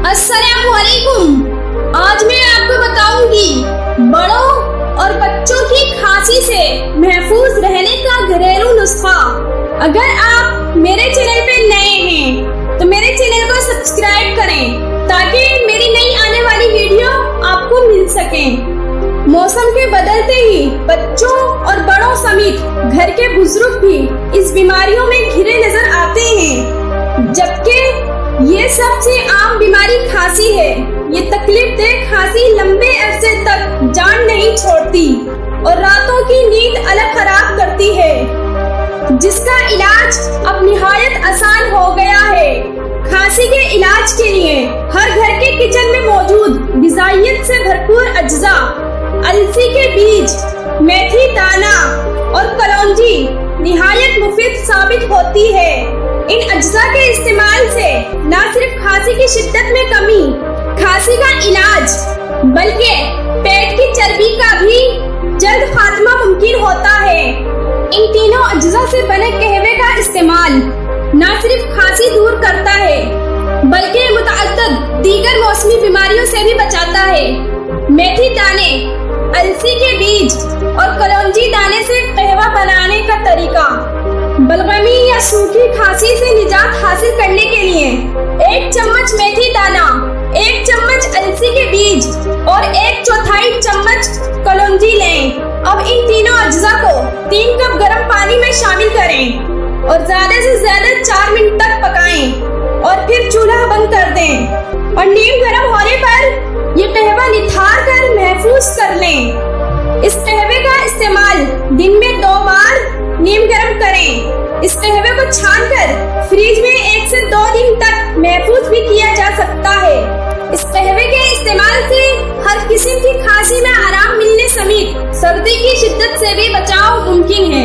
अस्सलाम वालेकुम। आज मैं आपको बताऊंगी बड़ों और बच्चों की खांसी से महफूज रहने का घरेलू नुस्खा। अगर आप मेरे चैनल पे नए हैं तो मेरे चैनल को सब्सक्राइब करें ताकि मेरी नई आने वाली वीडियो आपको मिल सके। मौसम के बदलते ही बच्चों और बड़ों समेत घर के बुजुर्ग भी इस बीमारियों में घिरे नजर आते हैं, जबकि ये सबसे आम बीमारी खांसी है। ये तकलीफ दे खांसी लंबे अरसे तक जान नहीं छोड़ती और रातों की नींद अलग खराब करती है, जिसका इलाज अब निहायत आसान हो गया है। खांसी के इलाज के लिए हर घर के किचन में मौजूद ग़िज़ाइयत से भरपूर अज्जा, अलसी के बीज, मेथी दाना और कलौंजी निहायत मुफीद साबित होती है। इन अज्जा के इस्तेमाल से न सिर्फ खांसी की शिद्दत में कमी, खांसी का इलाज, बल्कि पेट की चर्बी का भी जल्द खात्मा मुमकिन होता है। इन तीनों अज्जा से बने कहवे का इस्तेमाल न सिर्फ खांसी दूर करता है बल्कि मुतअद्दिद दीगर मौसमी बीमारियों से भी बचाता है। मेथी दाने, अलसी के बीज और कलौंजी दाने से कहवा बनाने का तरीका। बलगमी या सूखी खांसी से निजात हासिल करने के लिए 1 चम्मच मेथी दाना, 1 चम्मच अलसी के बीज और 1/4 चम्मच कलौंजी लें। अब इन तीनों अज्जा को 3 कप गर्म पानी में शामिल करें और ज्यादा से ज्यादा 4 मिनट तक पकाएं और फिर चूल्हा बंद कर दें और नीम गर्म होने पर ये कहवा निथार कर महफूज कर लें। इस कहवे का इस्तेमाल दिन में 2 बार नीम गर्म करें। इस कहवे को छानकर फ्रिज में 1 से 2 दिन तक महफूज भी किया जा सकता है। इस कहवे के इस्तेमाल से हर किस्म की खांसी में आराम मिलने समेत सर्दी की शिद्दत से भी बचाव मुमकिन है।